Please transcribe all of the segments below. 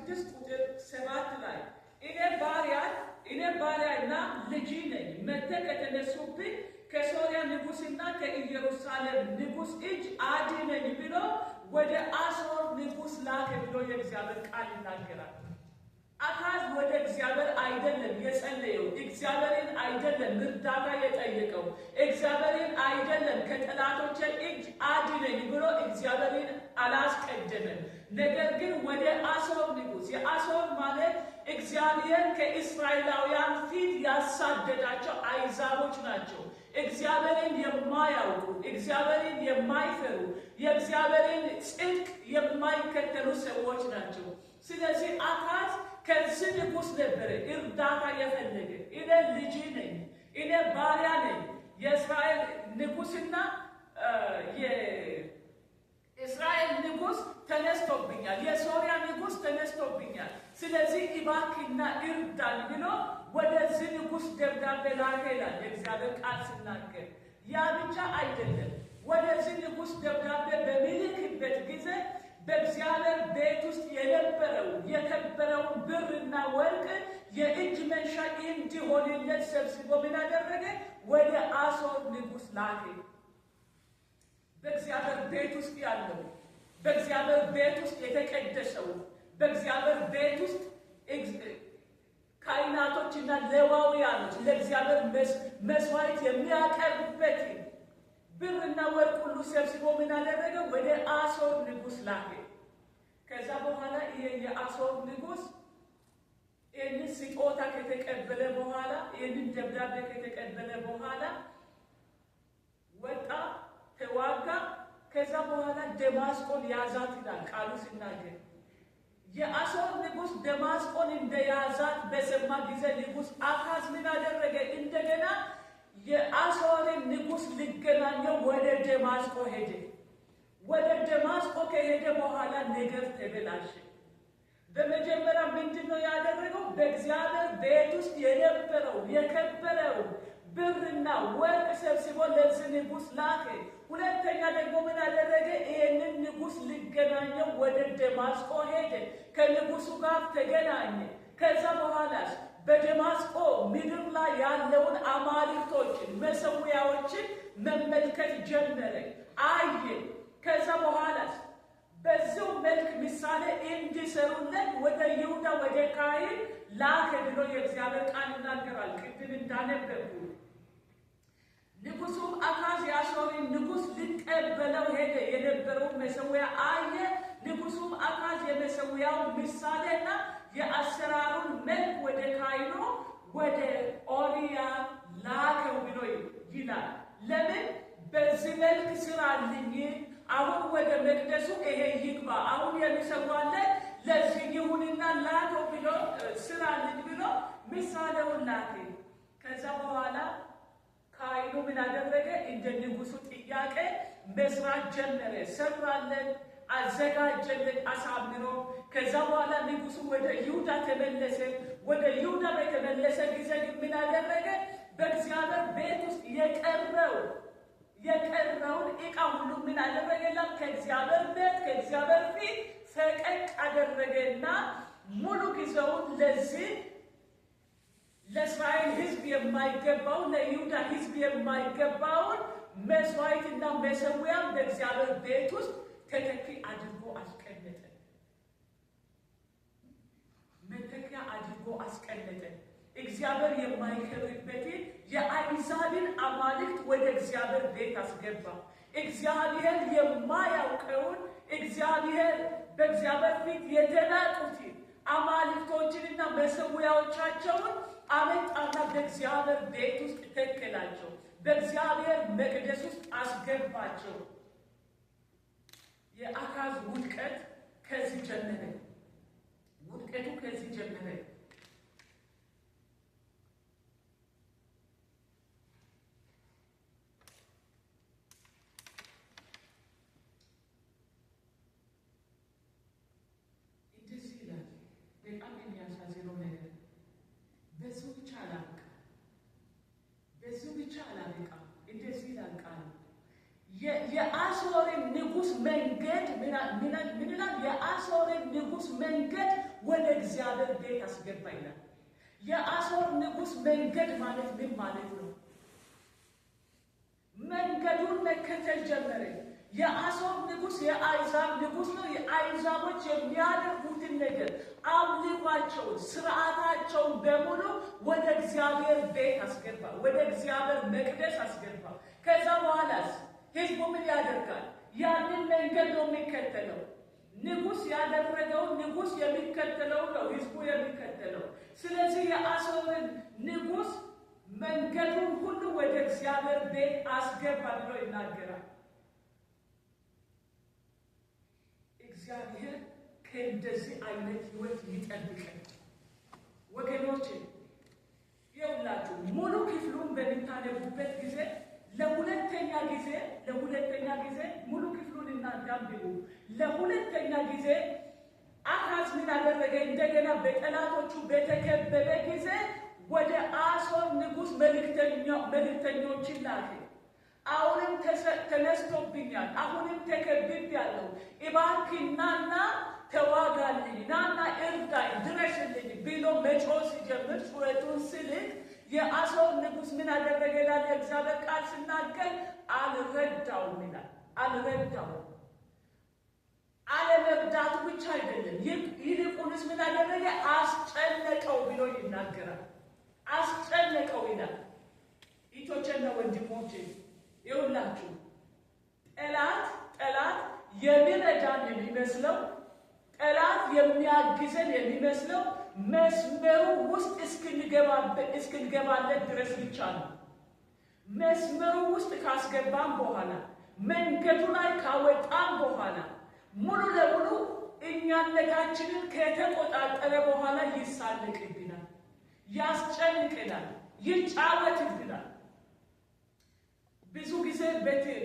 6 ቁጥር 7 ላይ እኔ ባሪያና ልጅ ነኝ መጥተህ ከተነሱብኝ ከሶርያ ንጉሥና ከኢየሩሳሌም ንጉሥ እጅ አድነኝ ብሎ ወደ አሦር ንጉሥ ላከ ብሎ የእግዚአብሔር ቃል ይናገራል። አካዝ ወደ እግዚአብሔር አይደለም የጸለየው፣ እግዚአብሔርን አይደለም እርዳታ የጠየቀው፣ እግዚአብሔርን አይደለም ከጠላቶቼ እጅ አድነኝ ብሎ እግዚአብሔርን አላስቀደመም። ነገር ግን ወደ አሦር ንጉሥ፣ የአሦር ማለት እግዚአብሔር ከእስራኤላውያን ፊት ያሳደዳቸው አይዛቦች ናቸው። እግዚአብሔርን የማያውቁ፣ እግዚአብሔርን የማይፈሩ፣ የእግዚአብሔርን ጽድቅ የማይከተሉ ሰዎች ናቸው። ስለዚህ አካዝ ከዚህ ንጉሥ ነበረ እርዳታ የፈለገ። እኔ ልጅ ነኝ፣ እኔ ባሪያ ነኝ፣ የእስራኤል ንጉሥና የእስራኤል ንጉሥ ተነስቶብኛል፣ የሶርያ ንጉሥ ተነስቶብኛል፣ ስለዚህ እባክህና እርዳኝ ብሎ ወደዚህ ንጉሥ ደብዳቤ ላከ ይላል የእግዚአብሔር ቃል ሲናገር። ያ ብቻ አይደለም። ወደዚህ ንጉሥ ደብዳቤ በሚልክበት ጊዜ በእግዚአብሔር ቤት ውስጥ የነበረው የከበረውን ብርና ወርቅ የእጅ መንሻ እንዲሆንለት ሰብስቦ ምን አደረገ? ወደ አሦር ንጉሥ ላከ። በእግዚአብሔር ቤት ውስጥ ያለው፣ በእግዚአብሔር ቤት ውስጥ የተቀደሰው፣ በእግዚአብሔር ቤት ውስጥ ካህናቶችና ሌዋውያኖች ለእግዚአብሔር መስዋዕት የሚያቀርቡበት ብርና ወርቅ ሁሉ ሰብስቦ ምን አደረገ? ወደ አሦር ንጉሥ ላከ። ከዛ በኋላ ይሄ የአሦር ንጉሥ ይህንን ስጦታ ከተቀበለ በኋላ፣ ይህንን ደብዳቤ ከተቀበለ በኋላ ወጣ፣ ተዋጋ። ከዛ በኋላ ደማስቆን ያዛት ይላል ቃሉ ሲናገር። የአሦር ንጉሥ ደማስቆን እንደያዛት በሰማ ጊዜ ንጉሥ አካዝ ምን አደረገ? እንደገና የአሦርን ንጉሥ ሊገናኘው ወደ ደማስቆ ሄደ። ወደ ደማስቆ ከሄደ በኋላ ነገር ተበላሸ። በመጀመሪያ ምንድን ነው ያደረገው? በእግዚአብሔር ቤት ውስጥ የነበረው የከበረው ብርና ወርቅ ሰብስቦ ለዚህ ንጉሥ ላከ። ሁለተኛ ደግሞ ምን አደረገ? ይህንን ንጉሥ ሊገናኘው ወደ ደማስቆ ሄደ። ከንጉሡ ጋር ተገናኘ። ከዛ በኋላ በደማስቆ ምድር ላይ ያለውን አማልክቶችን፣ መሠዊያዎችን መመልከት ጀመረ፣ አየ። ከዛ በኋላ በዚሁ መልክ ምሳሌ እንዲሰሩለት ወደ ይሁዳ ወደ ካህን ላከ ብሎ የእግዚአብሔር ቃል ይናገራል። ቅድም እንዳነበብኩ ንጉሡም አካዝ የአሦርን ንጉሥ ሊቀበለው ሄደ። የነበረውን መሠዊያ አየ። ንጉሡም አካዝ የመሠዊያው ምሳሌና የአሰራሩን መልክ ወደ ካህኑ ወደ ኦርያ ላከው ብሎ ይላል። ለምን? በዚህ መልክ ስራልኝ፣ አሁን ወደ መቅደሱ ይሄ ይግባ፣ አሁን የሚሰዋለት ለዚህ ይሁንና ላከው ብሎ ስራልኝ ብሎ ምሳሌውን ላከ። ከዛ በኋላ ካህኑ ምን አደረገ? እንደ ንጉሡ ጥያቄ መስራት ጀመረ። ሰራለን፣ አዘጋጀለት አሳምሮ። ከዛ በኋላ ንጉሡ ወደ ይሁዳ ተመለሰ። ወደ ይሁዳ በተመለሰ ጊዜ ግን ምን አደረገ? በእግዚአብሔር ቤት ውስጥ የቀረውን ዕቃ ሁሉ ምን አደረገላት? ከእግዚአብሔር ቤት ከእግዚአብሔር ፊት ፈቀቅ አደረገና ሙሉ ጊዜውን ለዚህ ለእስራኤል ሕዝብ የማይገባውን ለይሁዳ ሕዝብ የማይገባውን መስዋዕትና መሠዊያን በእግዚአብሔር ቤት ውስጥ ተተኪ አድርጎ አስቀመጠ። መተኪያ አድርጎ አስቀመጠ። እግዚአብሔር የማይከብርበትን የአሕዛብን አማልክት ወደ እግዚአብሔር ቤት አስገባ። እግዚአብሔር የማያውቀውን እግዚአብሔር በእግዚአብሔር ፊት የተናቁትን አማልክቶችንና መሠዊያዎቻቸውን አመጣና በእግዚአብሔር ቤት ውስጥ ተከላቸው። በእግዚአብሔር መቅደስ ውስጥ አስገባቸው። የአካዝ ውድቀት ከዚህ ጀመረ። ውድቀቱ ከዚህ ጀመረ። እንደዚህ ይላል። በጣም የሚያሳዝነው ነገር በዚሁ ብቻ አላበቃም። በዚሁ ብቻ አላበቃም። እንደዚህ ይላል ቃሉ የአሦርን ንጉሥ መንገድ ምን ይላል? የአሦርን ንጉሥ መንገድ ወደ እግዚአብሔር ቤት አስገባ ይላል። የአሦር ንጉሥ መንገድ ማለት ምን ማለት ነው? መንገዱን መከተል ጀመረ። የአሦር ንጉሥ የአሕዛብ ንጉሥ ነው። የአሕዛቦች የሚያደርጉትን ነገር አምልኳቸውን፣ ስርዓታቸውን በሙሉ ወደ እግዚአብሔር ቤት አስገባ፣ ወደ እግዚአብሔር መቅደስ አስገባ። ከዛ በኋላስ ህዝቡ ምን ያደርጋል? ያንን መንገድ ነው የሚከተለው። ንጉሥ ያደረገው ንጉሥ የሚከተለው ነው ህዝቡ የሚከተለው። ስለዚህ የአሦርን ንጉሥ መንገዱን ሁሉ ወደ እግዚአብሔር ቤት አስገባ ብሎ ይናገራል። እግዚአብሔር ከእንደዚህ አይነት ህይወት ይጠብቀን ወገኖቼ። ይኸውላችሁ ሙሉ ክፍሉን በምታነቡበት ጊዜ ለሁለተኛ ጊዜ ሙሉ ክፍሉን እናዳምጡ። ለሁለተኛ ጊዜ አካዝ ምን አደረገ? እንደገና በጠላቶቹ በተከበበ ጊዜ ወደ አሦር ንጉሥ መልእክተኞችን ላከ። አሁንም ተነስቶብኛል፣ አሁንም ተከብቤያለሁ፣ እባክህ ናና ተዋጋልኝ፣ ናና እርዳኝ፣ ድረሽልኝ ብሎ መጮህ ሲጀምር ጩኸቱን ስልክ የአሦር ንጉሥ ምን አደረገ ይላል የእግዚአብሔር ቃል ሲናገር? አልረዳውም ይላል። አልረዳውም። አለመርዳቱ ብቻ አይደለም፣ ይልቁንስ ምን አደረገ? አስጨነቀው ብሎ ይናገራል። አስጨነቀው ይላል። እህቶቼና ወንድሞቼ ይኸውላችሁ ጠላት የሚረዳን የሚመስለው፣ ጠላት የሚያግዘን የሚመስለው መስመሩ ውስጥ እስክንገባለት ድረስ ብቻ ነው። መስመሩ ውስጥ ካስገባን በኋላ መንገዱ ላይ ካወጣን በኋላ ሙሉ ለሙሉ እኛነታችንን ከተቆጣጠረ በኋላ ይሳለቅብናል፣ ያስጨንቅናል፣ ይጫወትብናል። ብዙ ጊዜ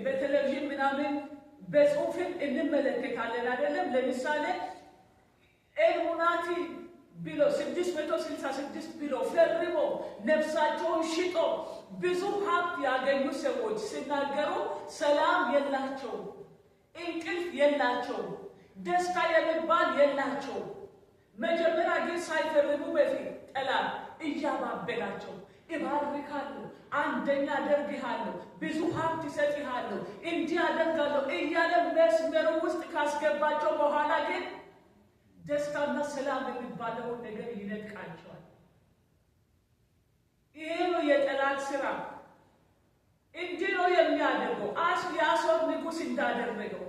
በቴሌቪዥን ምናምን በጽሁፍም እንመለከታለን አይደለም? ለምሳሌ ኤልሙናቲ ብሎ 666 ብሎ ፈርሞ ነፍሳቸውን ሽጦ ብዙ ሀብት ያገኙ ሰዎች ሲናገሩ ሰላም የላቸውም፣ እንቅልፍ የላቸውም፣ ደስታ የሚባል የላቸውም። መጀመሪያ ግን ሳይፈርሙ በፊት ጠላት እያባበላቸው እባርካለሁ፣ አንደኛ አደርግሃለሁ፣ ብዙ ሀብት እሰጥሃለሁ፣ እንዲህ አደርጋለሁ እያለ መስመሩ ውስጥ ካስገባቸው በኋላ ግን ደስታና ሰላም የሚባለውን ነገር ይነጥቃቸዋል። ይሄ ነው የጠላት ስራ። እንዲህ ነው የሚያደርገው። የአሦር ንጉሥ እንዳደረገው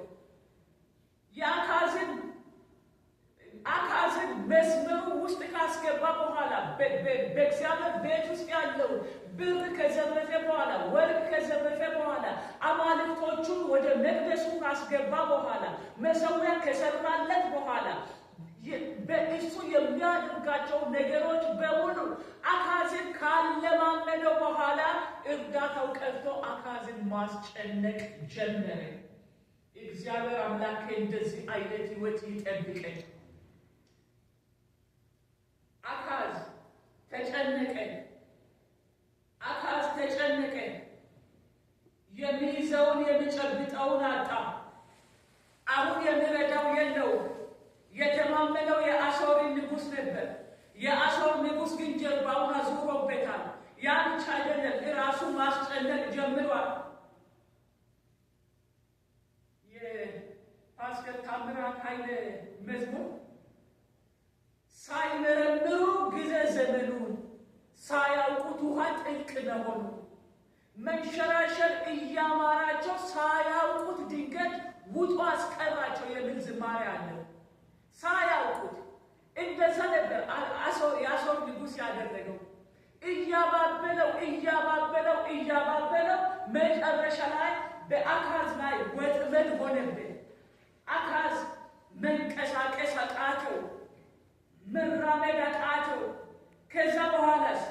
አካዝን መስመሩ ውስጥ ካስገባ በኋላ በእግዚአብሔር ቤት ውስጥ ያለው ብር ከዘረፈ በኋላ፣ ወርቅ ከዘረፈ በኋላ፣ አማልክቶቹን ወደ መቅደሱ ካስገባ በኋላ፣ መሠዊያ ከሰራለት በኋላ በእሱ የሚያደርጋቸው ነገሮች በሙሉ አካዝን ካለማመደው በኋላ እርዳታው ቀርቶ አካዝን ማስጨነቅ ጀመረ። እግዚአብሔር አምላክ እንደዚህ አይነት ህይወት ይጠብቀን። አካዝ ተጨነቀ። የሚይዘውን የሚጨብጠውን አጣ። አሁን የሚረዳው የለውም። የተማመነው የአሦርን ንጉሥ ነበር። የአሦር ንጉሥ ግን ጀርባውን አዙሮበታል። ያ ብቻ አይደለም፣ ራሱ ማስጨነቅ ጀምሯል። የፓስተር ታምራት ኃይለ መዝሙር ሳይመረምሩ ጊዜ ዘመኑን ሳያውቁት ውሃ ጥልቅ መሆኑ መንሸራሸር እያማራቸው ሳያውቁት ድንገት ውጡ አስቀራቸው የሚል ዝማሬ አለ። ሳያውቁት እንደዛ ነበር የአሦር ንጉሥ ያደረገው። እያባበለው መጨረሻ ላይ በአካዝ ላይ ወጥመድ ሆነብን። አካዝ መንቀሳቀስ አቃተው፣ መራመድ አቃተው። ከዛ በኋላስ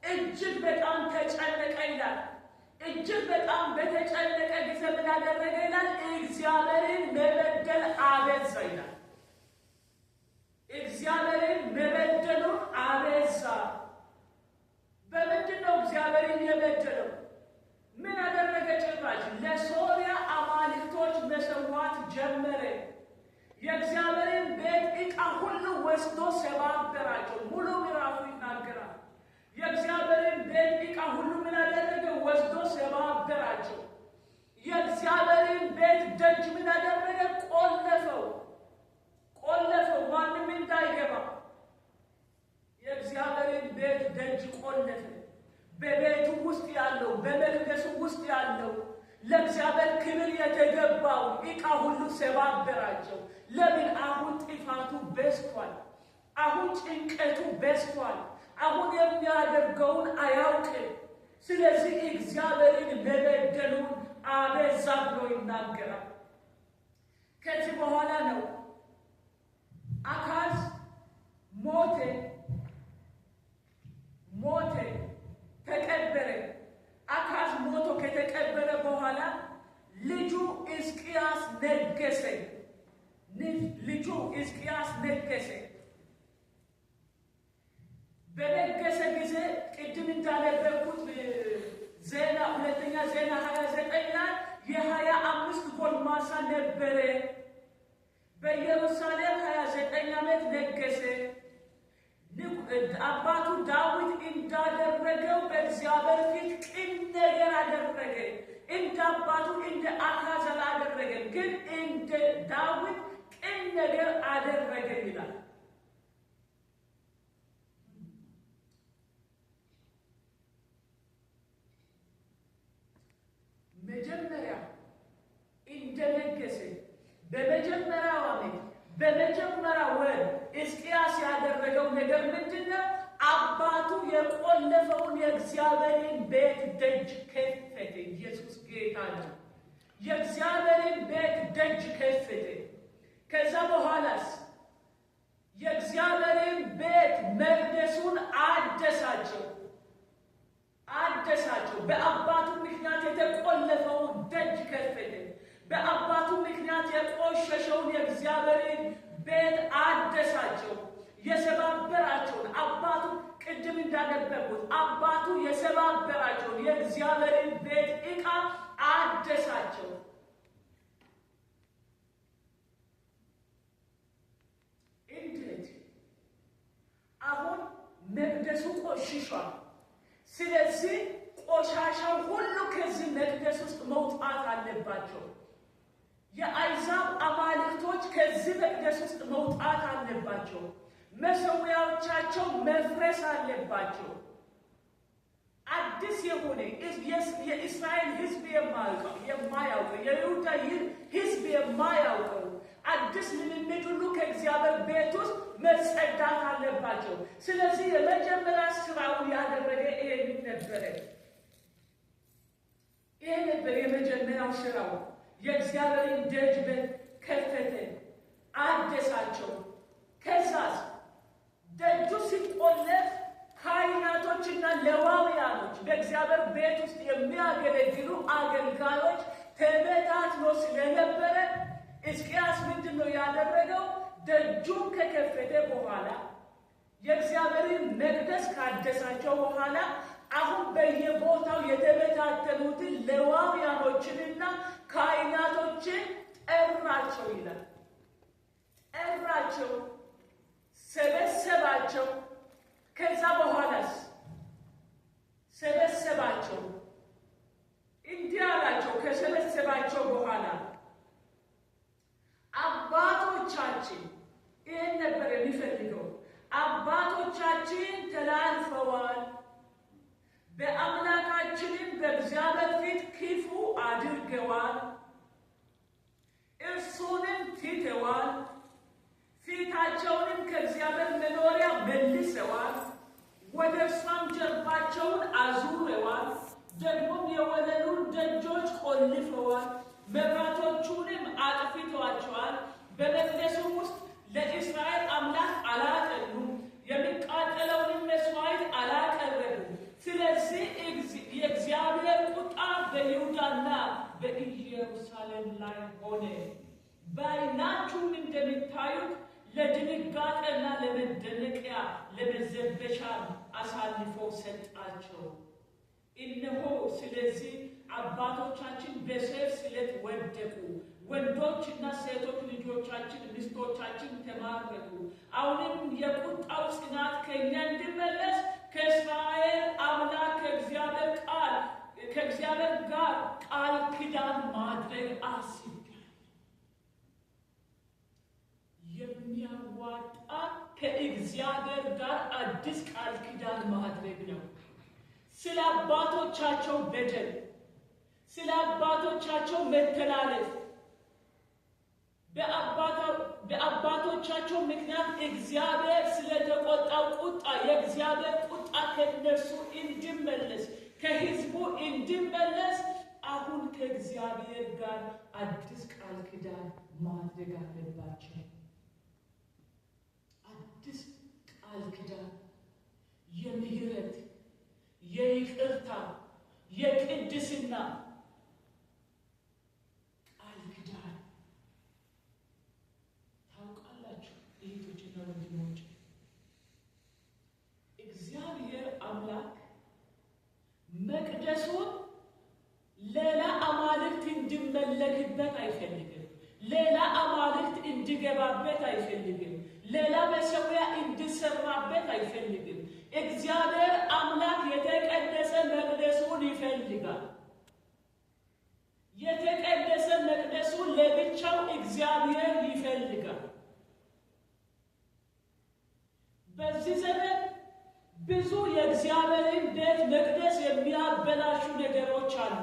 እጅግ በጣም ተጨነቀ ይላል። እጅግ በጣም በተጨነቀ ጊዜ ምን አደረገ ይላል? እግዚአብሔርን መበደል አበዛ ይላል። እግዚአብሔርን መበደሉን አበዛ። በምንድን ነው እግዚአብሔርን የበደለው? ምን አደረገ? ጭራሽ ለሶርያ አማልክቶች መሰዋት ጀመረ። የእግዚአብሔርን ቤት ዕቃ ሁሉ ወስዶ ሰባበራቸው። ሙሉ ምዕራፉ ይናገራል። የእግዚአብሔርን ቤት ዕቃ ሁሉ ምን አደረገ? ወስዶ ሰባበራቸው። የእግዚአብሔርን ቤት ደጅ ምን አደረገ? ቆለፈው። ማንም እንዳይገባ የእግዚአብሔርን ቤት ደጅ ቆለፈ። በቤቱ ውስጥ ያለው በመቅደሱ ውስጥ ያለው ለእግዚአብሔር ክብር የተገባው ዕቃ ሁሉ ሰባበራቸው። ለምን? አሁን ጥፋቱ በዝቷል። አሁን ጭንቀቱ በዝቷል። አሁን የሚያደርገውን አያውቅም። ስለዚህ እግዚአብሔርን መበደሉን አበዛ ብሎ ይናገራል። ከዚህ በኋላ ነው አካዝ ሞተ፣ ተቀበረ። አካዝ ሞቶ ከተቀበረ በኋላ ልጁ ሕዝቅያስ ነገሰ። በነገሰ ጊዜ ቅድም እንዳነበብኩት ዜና ሁለተኛ ዜና 29 ላይ የ25 ጎልማሳ ነበረ። በኢየሩሳሌም 29 ዓመት ነገሰ። አባቱ ዳዊት እንዳደረገው በእግዚአብሔር ፊት ቅን ነገር አደረገ። እንደ አባቱ እንደ አካዝ አላደረገም፣ ግን እንደ ዳዊት ቅን ነገር አደረገ ይላል። መጀመሪያ እንደነገሰ በመጀመሪያው ዓመት በመጀመሪያው ወር ሕዝቅያስ ያደረገው ነገር ምንድነው? አባቱ የቆለፈውን የእግዚአብሔርን ቤት ደጅ ከፈተ። ኢየሱስ ጌታ ነው። የእግዚአብሔርን ቤት ደጅ ከፈተ። ከዛ በኋላስ የእግዚአብሔርን ቤት መቅደሱን አደሳቸው። በአባቱ ምክንያት የተቆለፈውን ደጅ ከፈተ። በአባቱ ምክንያት የቆሸሸውን የእግዚአብሔርን ቤት አደሳቸው። የሰባበራቸውን አባቱ ቅድም እንዳነበብኩት አባቱ የሰባበራቸውን የእግዚአብሔርን ቤት ዕቃ አደሳቸው። እንዴት? አሁን መቅደሱ ቆሽሿል። ስለዚህ ቆሻሻው ሁሉ ከዚህ መቅደስ ውስጥ መውጣት አለባቸው። የአሕዛብ አማልክቶች ከዚህ መቅደስ ውስጥ መውጣት አለባቸው። መሠዊያዎቻቸው መፍረስ አለባቸው። አዲስ የሆነ የእስራኤል ሕዝብ የማያውቀው የይሁዳ ሕዝብ የማያውቀው አዲስ ልምምድ ሁሉ ከእግዚአብሔር ቤት ውስጥ መጸዳት አለባቸው። ስለዚህ የመጀመሪያ ስራውን ያደረገ ይሄን ነበረ። ይሄ ነበር የመጀመሪያው ስራው። የእግዚአብሔርን ደጅ ከፈተ፣ አደሳቸው። ከዛስ ደጁ ሲቆለፍ ካህናቶችና ሌዋውያኖች በእግዚአብሔር ቤት ውስጥ የሚያገለግሉ አገልጋዮች ተበታትኖ ስለነበረ ሕዝቅያስ ምንድን ነው ያደረገው? ደጁን ከከፈተ በኋላ የእግዚአብሔርን መቅደስ ካደሳቸው በኋላ አሁን በየቦታው የተበታተኑትን ሌዋውያኖችንና ካህናቶችን ጠራቸው ይላል። ጠራቸው፣ ሰበሰባቸው። ከዛ በኋላስ ሰበሰባቸው፣ እንዲህ አላቸው። ከሰበሰባቸው በኋላ አባቶቻችን ይህን ነበር የሚፈልገው። አባቶቻችን ተላልፈዋል፣ በአምላካችንም በእግዚአብሔር ፊት ክፉ አድርገዋል፣ እርሱንም ትተዋል፣ ፊታቸውንም ከእግዚአብሔር መኖሪያ መልሰዋል፣ ወደ እርሷም ጀርባቸውን አዙረዋል፣ ደግሞም የወለሉን ደጆች ቆልፈዋል፣ መብራቶቹንም አጥፍተዋቸዋል፣ በመቅደሱም ውስጥ ለእስራኤል አምላክ አላቀኑም፣ የሚቃጠለውንም መስዋዕት አላቀረቡም። ስለዚህ የእግዚአብሔር ቁጣ በይሁዳና በኢየሩሳሌም ላይ ሆነ። በዓይናችሁም እንደምታዩት ለድንጋጤና ለመደነቂያ ለመዘበቻ አሳልፎ ሰጣቸው። እነሆ ስለዚህ አባቶቻችን በሰይፍ ስለት ወደቁ፣ ወንዶችና ሴቶች ልጆቻችን ሚስቶቻችን ተማረኩ። አሁንም የቁጣው ጽናት ከኛ እንዲመለስ ከእስራኤል አምላክ ከእግዚአብሔር ጋር ቃል ኪዳን ማድረግ አስቤያለሁ። የሚያዋጣ ከእግዚአብሔር ጋር አዲስ ቃል ኪዳን ማድረግ ነው። ስለ አባቶቻቸው በደል፣ ስለ አባቶቻቸው መተላለፍ፣ በአባቶቻቸው ምክንያት እግዚአብሔር ስለተቆጣው ቁጣ የእግዚአብሔር ቁጣ ከነሱ እንዲመለስ ከሕዝቡ እንዲመለስ አሁን ከእግዚአብሔር ጋር አዲስ ቃል ኪዳን ማድረግ አለባቸው። አዲስ ቃል ኪዳን የምህረት፣ የይቅርታ፣ የቅድስና ቃል ኪዳን። ታውቃላችሁ እህቶችና ወንድሞች፣ እግዚአብሔር አምላክ መቅደሱን ሌላ አማልክት እንዲመለክበት አይፈልግም። ሌላ አማልክት እንዲገባበት አይፈልግም። ሌላ መሠዊያ እንዲሰራበት አይፈልግም። እግዚአብሔር አምላክ የተቀደሰ መቅደሱን ይፈልጋል። የተቀደሰ መቅደሱን ለብቻው እግዚአብሔር ይፈልጋል። በዚህ ዘመን ብዙ የእግዚአብሔርን ቤተ መቅደስ የሚያበላሹ ነገሮች አሉ።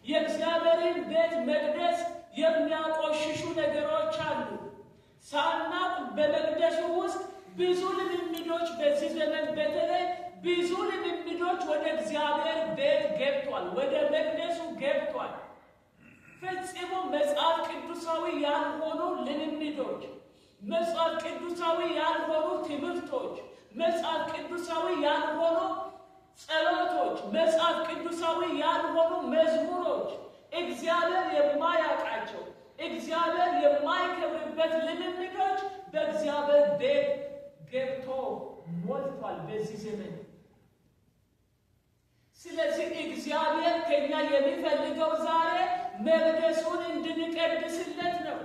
የእግዚአብሔርን ቤተ መቅደስ የሚያቆሽሹ ነገሮች አሉ። ሳናውቅ በመቅደሱ ውስጥ ብዙ ልምምዶች በዚህ ዘመን በተለይ ብዙ ልምምዶች ወደ እግዚአብሔር ቤት ገብቷል፣ ወደ መቅደሱ ገብቷል። ፈጽሞ መጽሐፍ ቅዱሳዊ ያልሆኑ ልምምዶች፣ መጽሐፍ ቅዱሳዊ ያልሆኑ ትምህርቶች፣ መጽሐፍ ቅዱሳዊ ያልሆኑ ጸሎቶች፣ መጽሐፍ ቅዱሳዊ ያልሆኑ መዝሙሮች፣ እግዚአብሔር የማያውቃቸው እግዚአብሔር የማይከብርበት ልምምዶች በእግዚአብሔር ቤት ገብቶ ሞልቷል በዚህ ዘመን። ስለዚህ እግዚአብሔር ከኛ የሚፈልገው ዛሬ መቅደሱን እንድንቀድስለት ነው።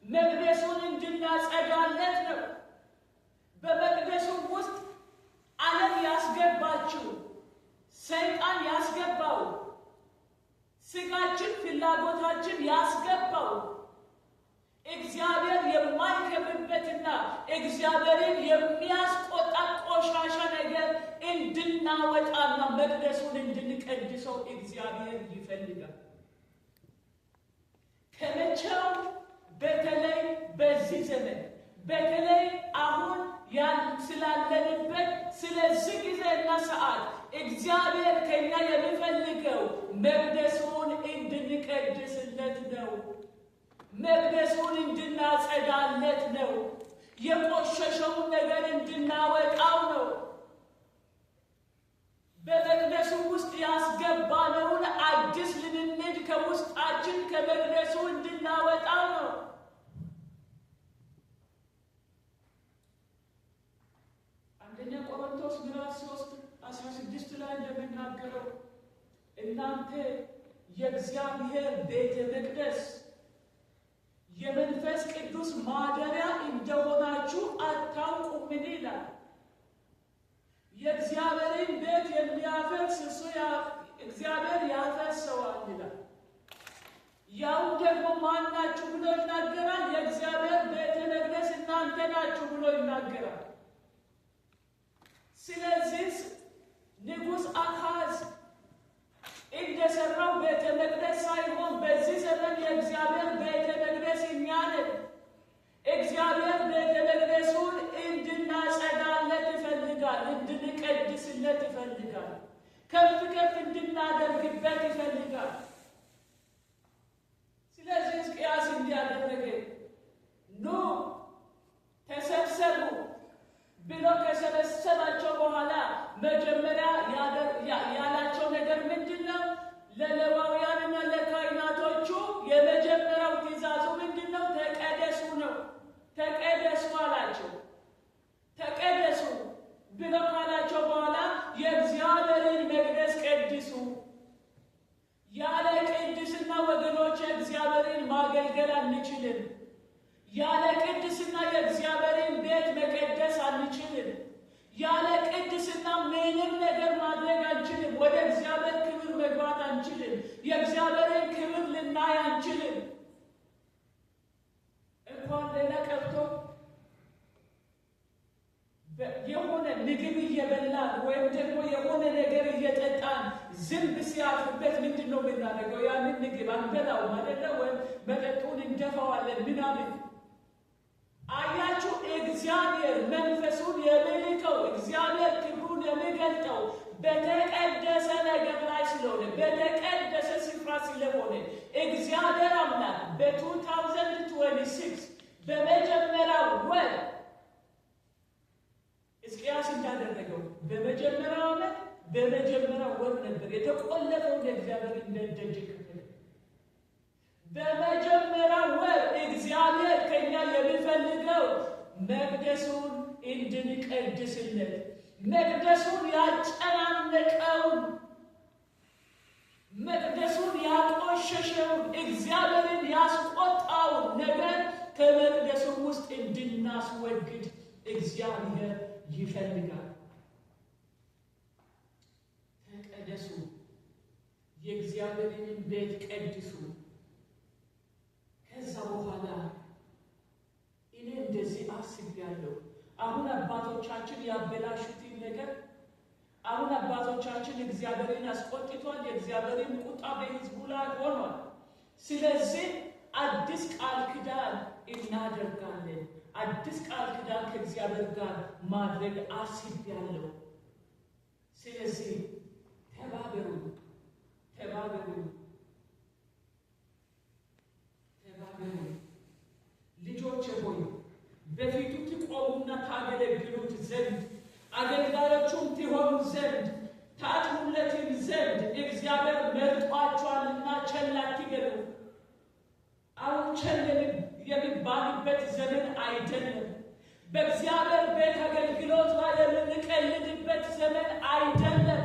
መቅደሱን እንድናጸዳለት ነው። በመቅደሱ ውስጥ ዓለም ያስገባችው ሰይጣን ያስገባው ስጋችን ፍላጎታችን ያስገባው እግዚአብሔር የማይከብርበትና እግዚአብሔርን የሚያስቆጣ ቆሻሻ ነገር እንድናወጣና መቅደሱን እንድንቀድሰው እግዚአብሔር ይፈልጋል። ከመቼው በተለይ በዚህ ዘመን በተለይ አሁን ስላለንበት ስለዚህ ጊዜና ሰዓት እግዚአብሔር ከኛ የሚፈልገው መቅደሱን እንድንቀድስለት ነው። መቅደሱን እንድናጸዳለት ነው። የቆሸሸውን ነገር እንድናወጣው ነው። በመቅደሱ ውስጥ ያስገባነውን አዲስ ልምምድ ከውስጣችን ከመቅደሱ እንድናወጣው ነው። አንደኛ ቆሮንቶስ ምዕራፍ 3:16 ላይ እንደሚናገረው እናንተ የእግዚአብሔር ቤተ መቅደስ የመንፈስ ቅዱስ ማደሪያ እንደሆናችሁ አታውቁምን ይላል። የእግዚአብሔርን ቤት የሚያፈርስ እሱ እግዚአብሔር ያፈርሰዋል ይላል። ያው ደግሞ ማን ናችሁ ብሎ ይናገራል? የእግዚአብሔር ቤተ መቅደስ እናንተ ናችሁ ብሎ ይናገራል። ስለዚህ ንጉሥ አካዝ እንደሰራው ቤተ መቅደስ ሳይሆን በዚህ ዘመን የእግዚአብሔር ቤተ መቅደስ እኛ ነን። እግዚአብሔር ቤተ መቅደሱን እንድናጸዳለት ይፈልጋል፣ እንድንቀድስለት ይፈልጋል፣ ከፍ ከፍ እንድናደርግበት ይፈልጋል። ስለዚህ ሕዝቅያስ እንዲያደረገ ኑ ተሰብሰቡ ብሎ ከሰበሰባቸው በኋላ መጀመሪያ ያላቸው ነገር ምንድን ነው? ለሌዋውያንና ለካህናቶቹ የመጀመሪያው ትእዛዙ ምንድን ነው? ተቀደሱ ነው። ተቀደሱ አላቸው። ተቀደሱ ብሎ ካላቸው በኋላ የእግዚአብሔርን መቅደስ ቀድሱ። ያለ ቅድስና ወገኖች እግዚአብሔርን ማገልገል ያለ ቅድስና ምንም ነገር ማድረግ አንችልም። ወደ እግዚአብሔር ክብር መግባት አንችልም። የእግዚአብሔርን ክብር ልናይ አንችልም። እንኳን ሌላ ቀርቶ የሆነ ምግብ እየበላን ወይም ደግሞ የሆነ ነገር እየጠጣን ዝንብ ሲያርፍበት ምንድን ነው የምናደርገው? ያንን ምግብ አንበላውም አይደለ? ወይም መጠጡን እንደፋዋለን ምናምን። አያችሁ፣ እግዚአብሔር መንፈሱን የሚልከው እግዚአብሔር ክብሩን የሚገልጠው በተቀደሰ ነገር ላይ ስለሆነ በተቀደሰ ስፍራ ስለሆነ እግዚአብሔር አምላክ በ2026 በመጀመሪያው ወር ሕዝቅያስ እንዳደረገው በመጀመሪያው ዓመት በመጀመሪያው ወር ነበር የተቆለፈው የእግዚአብሔር ደጅ ክፍል። በመጀመሪያው ወር እግዚአብሔር ከኛ የሚፈልገው መቅደሱን እንድንቀድስለት፣ መቅደሱን ያጨናነቀውን፣ መቅደሱን ያቆሸሸውን፣ እግዚአብሔርን ያስቆጣውን ነገር ከመቅደሱ ውስጥ እንድናስወግድ እግዚአብሔር ይፈልጋል። ተቀደሱ፣ የእግዚአብሔርን ቤት ቀድሱ። ከዛ በኋላ እኔ እንደዚህ አስቤያለሁ። አሁን አባቶቻችን ያበላሹትን ነገር፣ አሁን አባቶቻችን እግዚአብሔርን አስቆጥቷል። የእግዚአብሔርን ቁጣ በሕዝቡ ላይ ሆኗል። ስለዚህ አዲስ ቃል ኪዳን እናደርጋለን። አዲስ ቃል ኪዳን ከእግዚአብሔር ጋር ማድረግ አስቤያለሁ። ስለዚህ ተባበሩ፣ ተባበሩ፣ ተባበሩ። ልጆች ሆይ በፊቱ ትቆሙና ታገለግሉት ዘንድ አገልጋዮቹም ትሆኑ ዘንድ ታጥኑለትም ዘንድ እግዚአብሔር መርጧችኋልና ቸል አትበሉ። አሁን ቸል የሚባልበት ዘመን አይደለም። በእግዚአብሔር ቤት አገልግሎት ላይ የምንቀልድበት ዘመን አይደለም።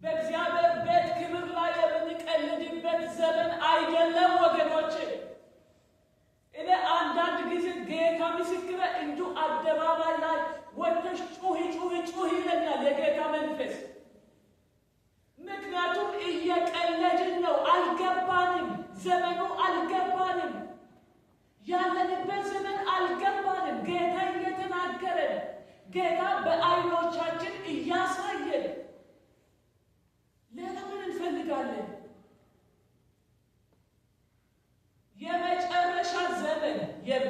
በእግዚአብሔር ቤት ክብር ላይ የምንቀልድበት ዘመን አይደለም ወገኖች። እኔ አንዳንድ ጊዜ ጌታ ምስክሬ እንዲሁ አደባባይ ላይ ወጥተሽ ጩሂ ጩሂ ጩሂ ይለኛል የጌታ መንፈስ። ምክንያቱም እየቀለድን ነው። አልገባንም። ዘመኑ አልገባንም። ያለንበት ዘመን አልገባንም። ጌታ እየተናገረን፣ ጌታ በዓይኖቻችን እያሳየን፣ ሌላ ምን እንፈልጋለን? የመጨረሻ ዘመን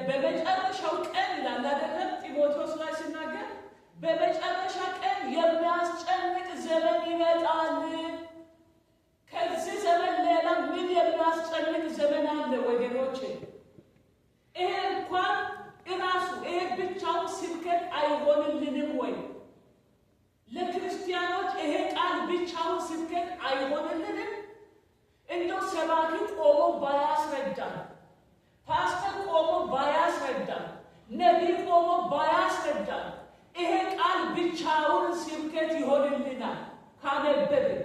በመጨረሻው ቀን ይላል አይደለም? ጢሞቴዎስ ላይ ሲናገር በመጨረሻ ቀን የሚያስጨንቅ ዘመን ይመጣል። ከዚህ ዘመን ሌላ ምን የሚያስጨንቅ ዘመን አለ ወገኖቼ? ይሄ እንኳን እራሱ ይሄ ብቻውን ስብከት አይሆንልንም ወይ? ለክርስቲያኖች ይሄ ቃል ብቻውን ስብከት አይሆንልንም? እንደው ሰባኪ ቆሞ ባያስረዳን፣ ፓስተር ቆሞ ባያስረዳን፣ ነቢይ ቆሞ ባያስረዳን ይሄ ቃል ብቻውን ስብከት ይሆንልናል ካነበብን?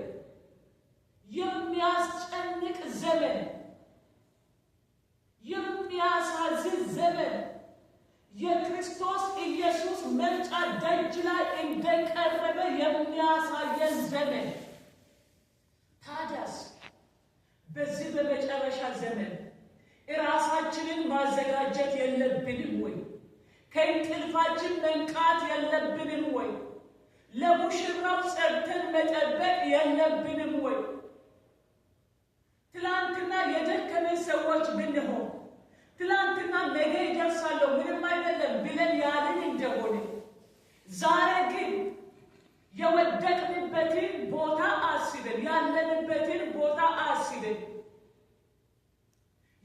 የሚያስጨንቅ ዘመን፣ የሚያሳዝን ዘመን፣ የክርስቶስ ኢየሱስ መምጫ ደጅ ላይ እንደቀረበ የሚያሳየን ዘመን። ታዲያስ በዚህ በመጨረሻ ዘመን ራሳችንን ማዘጋጀት የለብንም ወይ? ከእንቅልፋችን መንቃት የለብንም ወይ? ለሙሽራው ጸርተን መጠበቅ የለብንም ወይ? ትላንትና የደከመ ሰዎች ብንሆን፣ ትላንትና ነገ ይደርሳለሁ ምንም አይደለም ብለን ያልን እንደሆነ፣ ዛሬ ግን የወደቅንበትን ቦታ አስበን፣ ያለንበትን ቦታ አስበን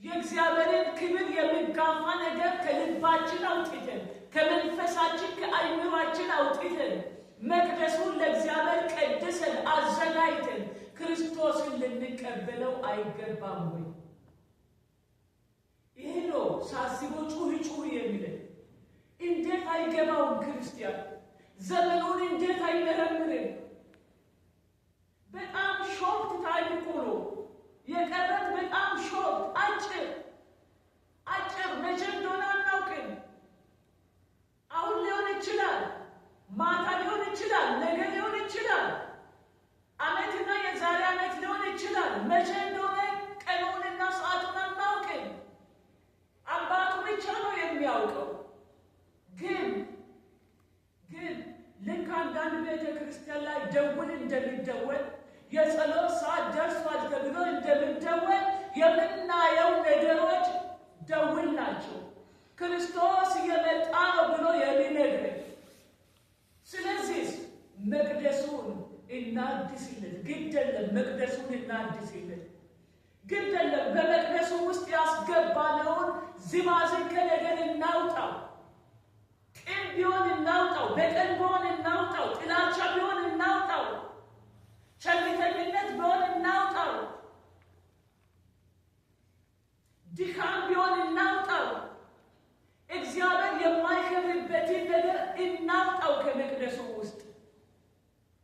የእግዚአብሔርን ክብር የሚጋፋ ነገር ከልባችን አውጥተን፣ ከመንፈሳችን ከአይምሯችን አውጥተን መቅደሱን ለእግዚአብሔር ቀድሰን አዘጋጅተን ክርስቶስን ልንቀበለው አይገባም ወይ? ይሄ ነው ሳስበው ጩሂ ጩሂ የሚለን። እንዴት አይገባውም ክርስቲያን? ዘመኑን እንዴት አይመረምርም? በጣም ሾርት ታይም እኮ ነው የቀረት። በጣም ሾርት አጭር መቼ እንደሆነ አናውቅም። አሁን ሊሆን ይችላል የሚያውቀው። ግን ልክ አንዳንድ ቤተ ክርስቲያን ላይ ደውል እንደሚደወል የጸሎት ሰዓት ደርሷል ተብሎ እንደሚደወል የምናየው ነገሮች ደውል ናቸው። ክርስቶስ እየመጣ ነው ብሎ የሚነግረን። ስለዚህ መቅደሱን እናድስለት። ግድ የለም መቅደሱን እናድስለት። ግድ የለም በመቅደሱ ውስጥ ያስገባነውን ዝባዝንከ ነገር እናውጣው። ቂም ቢሆን እናውጣው፣ በቀል ቢሆን እናውጣው፣ ጥላቻ ቢሆን እናውጣው፣ ቸልተኝነት ቢሆን እናውጣው፣ ድካም ቢሆን እናውጣው። እግዚአብሔር የማይከብርበትን ነገር እናውጣው። ከመቅደሱ ውስጥ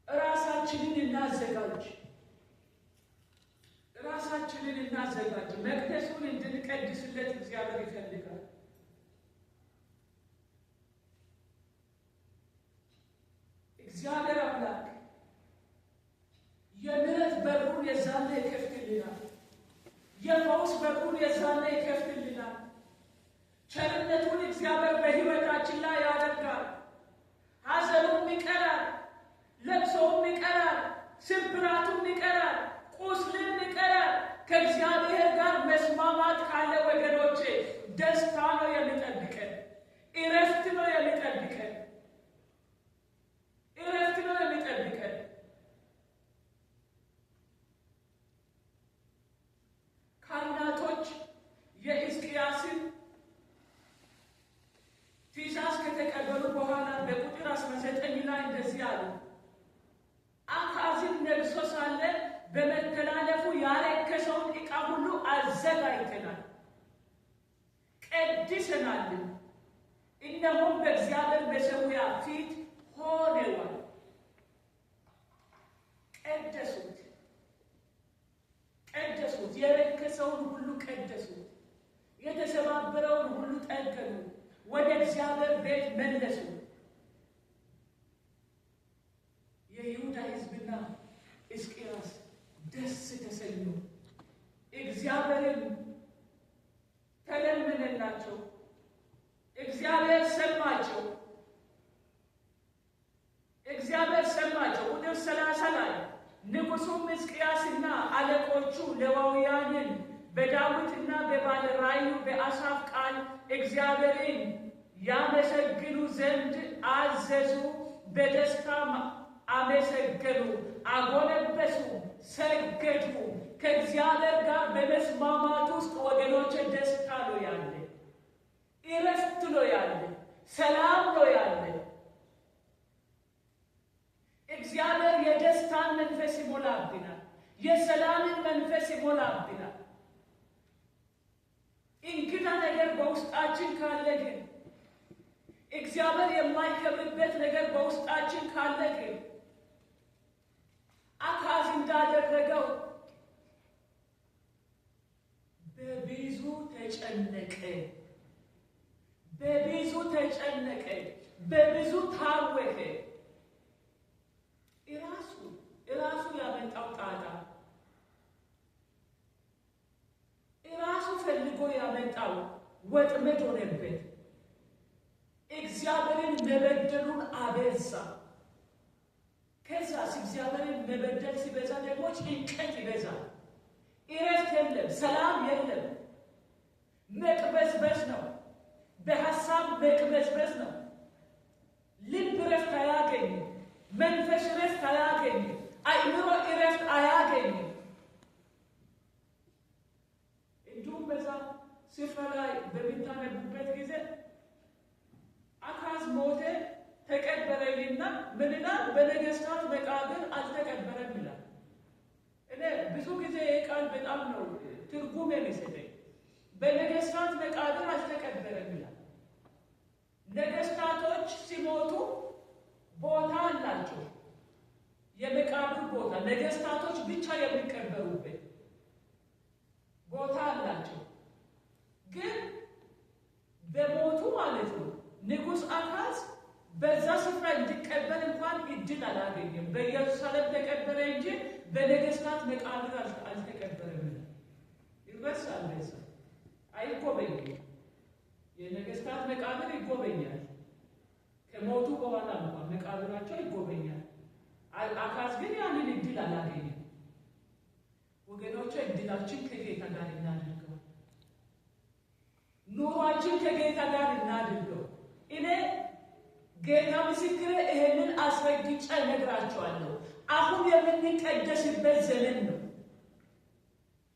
ራሳችንን እናዘጋጅ። መቅደሱን እንድንቀድስለት እግዚአብሔር ይፈልጋል። እግዚአብሔር አምላክ የምሕረት በሩን የዛኔ ይከፍትልናል። የፈውስ በሩን የዛኔ ይከፍትልናል። ቸርነቱን እግዚአብሔር በሕይወታችን ላይ ያደርጋል። ሐዘኑም ይቀራል፣ ለቅሶውም ይቀራል፣ ስብራቱም ይቀራል፣ ቁስልም ይቀራል። ከእግዚአብሔር ጋር መስማማት ካለ ወገኖቼ ደስታ ነው የሚጠብቀን፣ እረፍት ነው የሚጠብቀን፣ እረፍት ነው የሚጠብቀን። ካህናቶች የሕዝቅያስን ትእዛዝ ከተቀበሉ በኋላ በቁጥር 19 ላይ እንደዚህ አሉ። አካዝም ነግሶ ሳለ በመተላለፉ ያረከሰውን ዕቃ ሁሉ አዘጋጅተናል፣ ቀድሰናልን። እነሆም በእግዚአብሔር መሠዊያ ፊት ሆነዋል። ቀደሱት። የረከሰውን ሁሉ ቀደሱት። የተሰባበረውን ሁሉ ጠገኑ። ወደ እግዚአብሔር ቤት መለሱ። የይሁዳ ሕዝብና ሕዝቅያስ ደስ ተሰኙ። እግዚአብሔርን ተለመነላቸው። እግዚአብሔር ሰማቸው። ቁጥር 30 ላይ ንጉሡም ሕዝቅያስና አለቆቹ ሌዋውያንን በዳዊትና በባለ ራእዩ በአሳፍ ቃል እግዚአብሔርን ያመሰግኑ ዘንድ አዘዙ። በደስታ አመሰገኑ፣ አጎነበሱ፣ ሰገዱ። ከእግዚአብሔር ጋር በመስማማት ውስጥ ወገኖች ደስታ ነው ያለ፣ እረፍት ነው ያለ፣ ሰላም ነው ያለ። እግዚአብሔር የደስታን መንፈስ ይሞላብናል፣ የሰላምን መንፈስ ይሞላብናል። እንግዳ ነገር በውስጣችን ካለ ግን፣ እግዚአብሔር የማይከብርበት ነገር በውስጣችን ካለ ግን አካዝ እንዳደረገው በብዙ ተጨነቀ፣ በብዙ ታወከ። እራሱ ያመጣው ጣጣ፣ እራሱ ፈልጎ ያመጣው ወጥመድ ሆነበት። እግዚአብሔርን መበደሉን አበዛ። ከዛስ እግዚአብሔርን መበደል ሲበዛ ደግሞ ጭንቀት ይበዛል። እረፍት የለም፣ ሰላም የለም፣ መቅበዝበዝ ነው፣ በሀሳብ መቅበዝበዝ ነው። ልብ እረፍት አያገኝም፣ መንፈስ እረፍት አያገኝም፣ አእምሮ እረፍት አያገኝም። እንዲሁም በዛ ስፍራ ላይ በሚታነቡበት ጊዜ አካዝ ሞተ ተቀበረልና ምን ይላል? በነገሥታት መቃብር አልተቀበረም ይላል። እኔ ብዙ ጊዜ ቃል በጣም ነው ትርጉም የሚሰጠኝ። በነገሥታት መቃብር አልተቀበረም ይላል። ነገሥታቶች ሲሞቱ ቦታ አላቸው፣ የመቃብር ቦታ፣ ነገሥታቶች ብቻ የሚቀበሩበት ቦታ አላቸው። ግን በሞቱ ማለት ነው ንጉሥ አካዝ በዛ ስፍራ እንዲቀበር እንኳን እድል አላገኘም። በኢየሩሳሌም ተቀበረ እንጂ በነገሥታት መቃብር አልተቀበረም። ይረሳል፣ አይጎበኝም። የነገስታት መቃብር ይጎበኛል። ከሞቱ በኋላ እንኳን መቃብራቸው ይጎበኛል። አካዝ ግን ያንን እድል አላገኘም። ወገኖች እድላችን ከጌታ ጋር እናድርገው። ኑሯችን ከጌታ ጋር እናድርገው። እኔ ጌታ ምስክሬ ይሄንን አስረግጬ እነግራቸዋለሁ። አሁን የምንቀደስበት ዘመን ነው።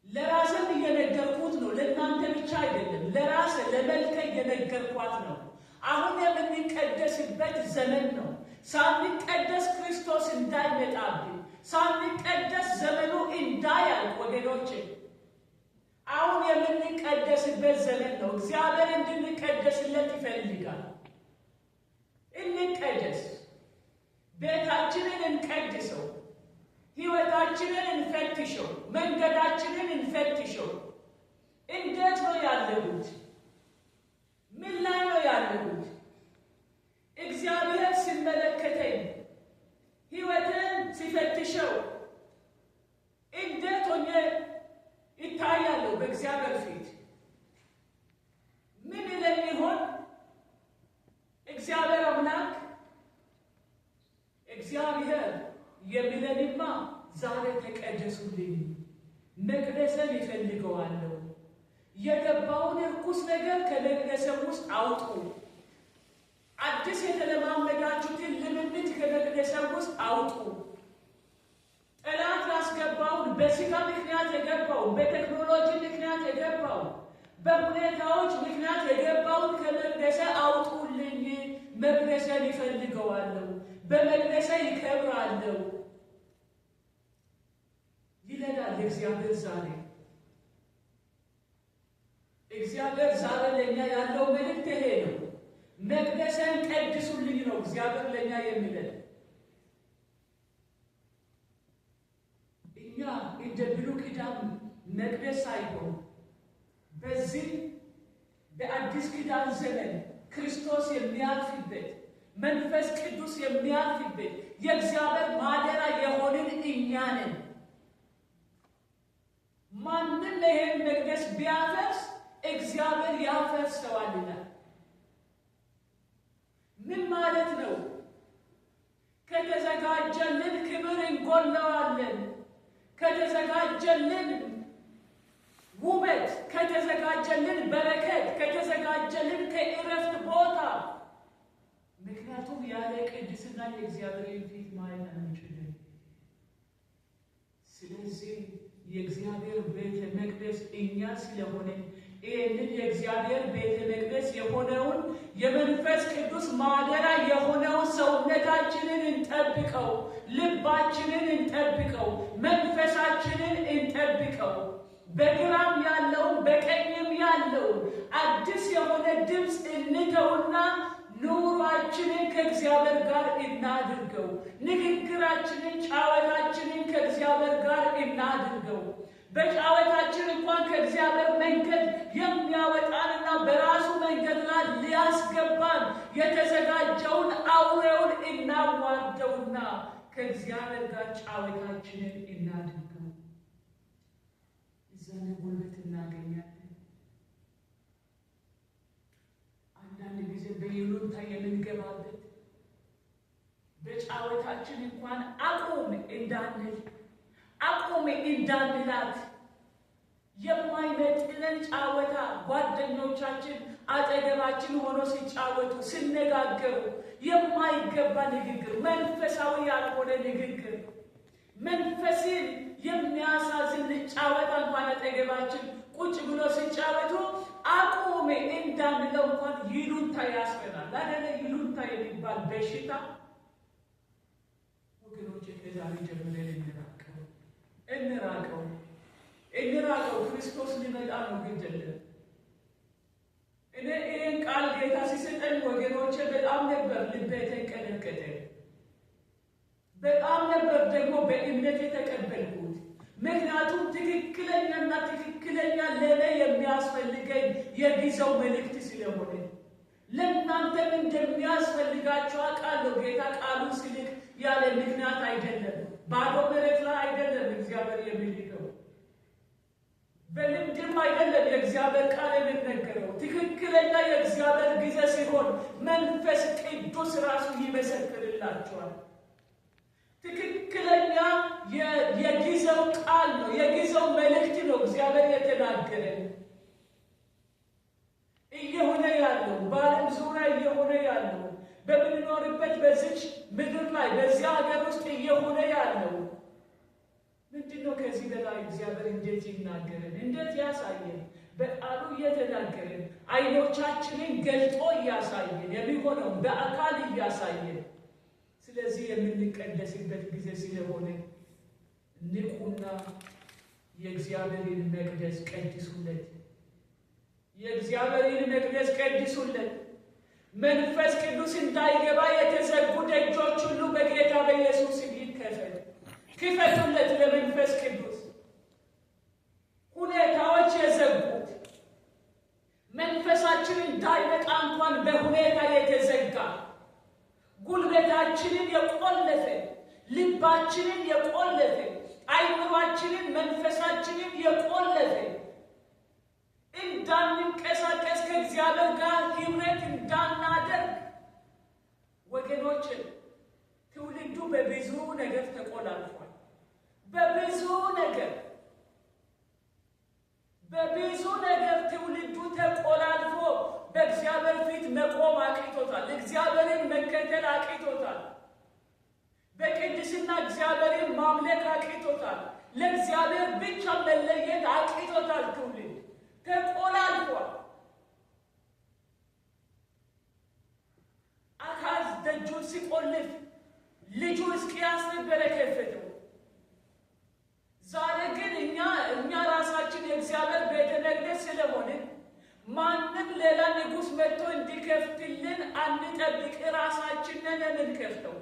ለራስም እየነገርኩት ነው። ለእናንተ ብቻ አይደለም፣ ለራስ ለመልከ እየነገርኳት ነው። አሁን የምንቀደስበት ዘመን ነው። ሳንቀደስ ክርስቶስ እንዳይመጣብን፣ ሳንቀደስ ዘመኑ እንዳያልቅ ወገኖቼ አሁን የምንቀደስበት ዘመን ነው። እግዚአብሔር እንድንቀደስለት ይፈልጋል። እንቀደስ። ቤታችንን እንቀድሰው። ሕይወታችንን እንፈትሸው። መንገዳችንን እንፈትሸው። እንዴት ነው ያለሁት? ምን ላይ ነው ያለሁት? እግዚአብሔር ሲመለከተኝ ሕይወትን ሲፈትሸው እንዴት ሆኜ ይታያለሁ በእግዚአብሔር ፊት? ምን ይለኝ ይሆን እግዚአብሔር አምላክ? እግዚአብሔር የሚለንማ ዛሬ ተቀደሱልኝ፣ መቅደስን ይፈልገዋለሁ። የገባውን ርኩስ ነገር ከመቅደስም ውስጥ አውጡ። አዲስ የተለማመዳችሁትን ልምምድ ከመቅደስም ውስጥ አውጡ። ጠላት ያስገባውን በስጋ ምክንያት የገባውን፣ በቴክኖሎጂ ምክንያት የገባውን፣ በሁኔታዎች ምክንያት የገባውን ከመቅደስ አውጡልኝ። መቅደስን ይፈልገዋለሁ፣ በመቅደስ ይከብራለሁ ይለናል እግዚአብሔር ዛሬ። እግዚአብሔር ዛሬ ለእኛ ያለው መልእክት ይሄ ነው። መቅደስን ቀድሱልኝ ነው እግዚአብሔር ለእኛ የሚለን። እኛ እንደ ብሉይ ኪዳን መቅደስ ሳይሆን በዚህ በአዲስ ኪዳን ዘመን ክርስቶስ የሚያልፍበት፣ መንፈስ ቅዱስ የሚያልፍበት የእግዚአብሔር ማደሪያ የሆንን እኛ ነን። ማንም ይሄን መቅደስ ቢያፈርስ እግዚአብሔር ያፈርሰዋልና። ምን ማለት ነው? ከተዘጋጀልን ክብር እንጎለዋለን። ከተዘጋጀልን ውበት፣ ከተዘጋጀልን በረከት፣ ከተዘጋጀልን ከእረፍት ቦታ። ምክንያቱም ያለ ቅድስና የእግዚአብሔርን ፊት ማየት አንችልም። ስለዚህ የእግዚአብሔር ቤተ መቅደስ እኛ ስለሆነ ይህንን የእግዚአብሔር ቤተ መቅደስ የሆነውን የመንፈስ ቅዱስ ማደሪያ የሆነውን ሰውነታችንን እንጠብቀው፣ ልባችንን እንጠብቀው፣ መንፈሳችንን እንጠብቀው። በግራም ያለውን በቀኝም ያለውን አዲስ የሆነ ድምፅ እንተውና ኑሯችንን ከእግዚአብሔር ጋር እናድርገው። ንግግራችንን፣ ጫወታችንን ከእግዚአብሔር ጋር እናድርገው። በጫወታችን እንኳን ከእግዚአብሔር መንገድ የሚያወጣንና በራሱ መንገድ ላይ ሊያስገባን የተዘጋጀውን አውሬውን እናዋርደውና ከእግዚአብሔር ጋር ጫወታችንን እናድርገው። እዛን ጉልበት እናገኛለን። አንዳንድ ጊዜ በይሉኝታ የምንገባበት በጫወታችን እንኳን አቁም እንዳንል አቁም እንዳንላት የማይመጥነን ጫወታ ጓደኞቻችን አጠገባችን ሆኖ ሲጫወቱ ሲነጋገሩ የማይገባ ንግግር፣ መንፈሳዊ ያልሆነ ንግግር፣ መንፈስን የሚያሳዝን ጫወታ እንኳን አጠገባችን ቁጭ ብሎ ሲጫወቱ አቁም እንዳንለው እንኳን ይሉኝታ ያስፈናል። አይደለ? ይሉኝታ የሚባል በሽታ ወገኖች ከዛሬ ጀምረን እንራቀው። ክርስቶስ ሊመጣ ነው። ግድል እኔ ይህን ቃል ጌታ ሲሰጠኝ ወገኖቼ በጣም ነበር ልቤ የተንቀጠቀጠ። በጣም ነበር ደግሞ በእምነት የተቀበልኩት። ምክንያቱም ትክክለኛና ትክክለኛ ለእኔ የሚያስፈልገኝ የጊዜው መልእክት ስለሆነ ለእናንተም እንደሚያስፈልጋችሁ አውቃለሁ። ጌታ ቃሉን ሲልክ ያለ ምክንያት አይደለም። ባዶ መሬት ላይ አይደለም እግዚአብሔር የሚልከው። በልምድም አይደለም የእግዚአብሔር ቃል የሚነገረው። ትክክለኛ የእግዚአብሔር ጊዜ ሲሆን መንፈስ ቅዱስ ራሱ ይመሰክርላችኋል። ትክክለኛ የጊዜው ቃል ነው፣ የጊዜው መልእክት ነው እግዚአብሔር የተናገረን። እየሆነ ያለው በዓለም ዙሪያ እየሆነ ያለው በምንኖርበት በዚች ምድር ላይ በዚያ ሀገር ውስጥ እየሆነ ያለው ምንድን ነው? ከዚህ በላይ እግዚአብሔር እንዴት ይናገረን፣ እንዴት ያሳየን? በቃሉ እየተናገረን አይኖቻችንን ገልጦ እያሳየን የሚሆነው በአካል እያሳየን። ስለዚህ የምንቀደስበት ጊዜ ስለሆነ ንቁና የእግዚአብሔርን መቅደስ ቀድሱለት። የእግዚአብሔርን መቅደስ ቀድሱለት። መንፈስ ቅዱስ እንዳይገባ የተዘጉ ደጆች ሁሉ በጌታ በኢየሱስ ይከፈቱ። ክፈቱለት ለመንፈስ ቅዱስ። ሁኔታዎች የዘጉት መንፈሳችን እንዳይነቃ እንኳን በሁኔታ የተዘጋ ጉልበታችንን የቆለፈ ልባችንን የቆለፈ አይምሯችንን መንፈሳችንን የቆለፈ እንዳንንቀሳቀስ ከእግዚአብሔር ጋር ህብረት እንዳናደርግ ወገኖች፣ ትውልዱ በብዙ ነገር ተቆላልፏል። በብዙ ነገር ትውልዱ ተቆላልፎ በእግዚአብሔር ፊት መቆም አቅቶታል። እግዚአብሔርን መከተል አቅቶታል። በቅድስና እግዚአብሔርን ማምለክ አቅቶታል። ለእግዚአብሔር ብቻ መለየት አቅቶታል። ትውልድ ተቆላልፏል። አካዝ ደጁን ሲቆልፍ ልጁ ሕዝቅያስ ነበረ ከፈተው። ዛሬ ግን እኛ ራሳችን የእግዚአብሔር ቤተ መቅደስ ስለሆነ ማንም ሌላ ንጉሥ መጥቶ እንዲከፍትልን አንጠብቅ። ራሳችንን የምንከፍተው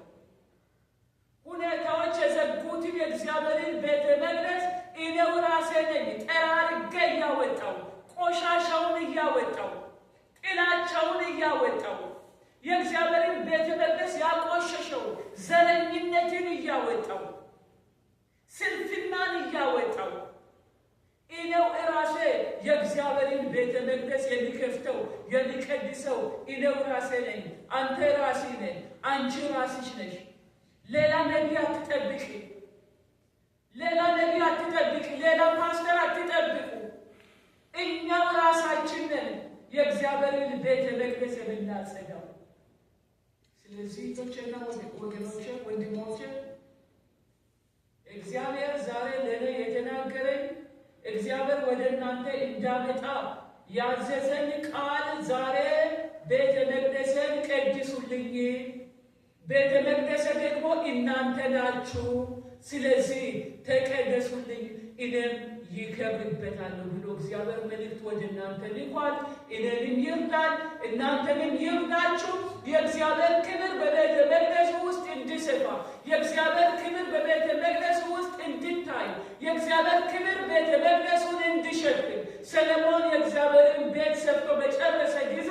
ሁኔታዎች የዘጉትን የእግዚአብሔርን ቤተ መቅደስ እኔው ራሴ ነኝ ጠራርጌ እያወጣው፣ ቆሻሻውን እያወጣው፣ ጥላቻውን እያወጣው፣ የእግዚአብሔርን ቤተ መቅደስ ያቆሸሸው ዘረኝነትን እያወጣው፣ ስንፍናን እያወጣው እኔው ራሴ የእግዚአብሔርን ቤተ መቅደስ የሚከፍተው የሚቀድሰው እኔው ራሴ ነኝ። አንተ ራስህ ነህ። አንቺ ራስሽ ነሽ። ሌላ ነቢይ አትጠብቂ። ሌላ ነቢይ አትጠብቂ። ሌላ ፓስተር አትጠብቁ። እኛው ራሳችን ነን የእግዚአብሔርን ቤተ መቅደስ የምናጸዳው። ስለዚህ ቶችና ወገኖቼ፣ ወንድሞቼ እግዚአብሔር ዛሬ ለእኔ የተናገረኝ እግዚአብሔር ወደ እናንተ እንዳመጣ ያዘዘኝ ቃል ዛሬ ቤተ መቅደስን ቀድሱልኝ፣ ቤተ መቅደስ ደግሞ እናንተ ናችሁ፣ ስለዚህ ተቀደሱልኝ፣ እኔም ይከብርበታለሁ ብሎ እግዚአብሔር መልእክት ወደ እናንተ ልኳል። እኔንም ይርዳል፣ እናንተንም ይርዳችሁ። የእግዚአብሔር ክብር በቤተ መቅደሱ ውስጥ እንዲሰፋ፣ የእግዚአብሔር ክብር በቤተ መቅደሱ ውስጥ እንዲታይ፣ የእግዚአብሔር ክብር ቤተ መቅደሱን እንዲሸፍን። ሰለሞን የእግዚአብሔርን ቤት ሰርቶ በጨረሰ ጊዜ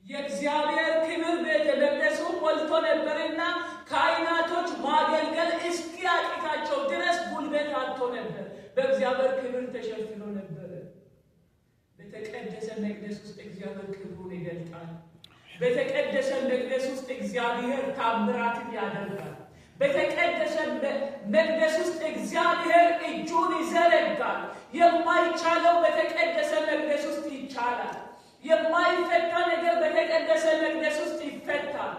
የእግዚአብሔር ክብር ቤተ መቅደሱ ሞልቶ ነበርና ካህናቶች ማገልገል እስኪያቅታቸው ድረስ ጉልበት አጥቶ ነበር። በእግዚአብሔር ክብር ተሸፍኖ ነበረ። በተቀደሰ መቅደስ ውስጥ እግዚአብሔር ክብሩን ይገልጣል። በተቀደሰ መቅደስ ውስጥ እግዚአብሔር ታምራትን ያደርጋል። በተቀደሰ መቅደስ ውስጥ እግዚአብሔር እጁን ይዘረጋል። የማይቻለው በተቀደሰ መቅደስ ውስጥ ይቻላል። የማይፈታ ነገር በተቀደሰ መቅደስ ውስጥ ይፈታል።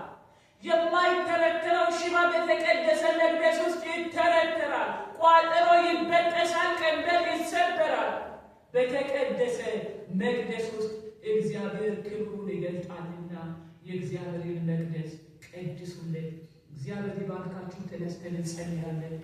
የማይተረተረው ሽባ በተቀደሰ መቅደስ ውስጥ ይተረተራል። ቋጠሮ ይበጠሳል፣ ቀንበር ይሰበራል። በተቀደሰ መቅደስ ውስጥ እግዚአብሔር ክብሩን ይገልጣልና የእግዚአብሔርን መቅደስ ቀድሱለት። እግዚአብሔር ይባርካችሁ። ተነስተን እንጸልያለን።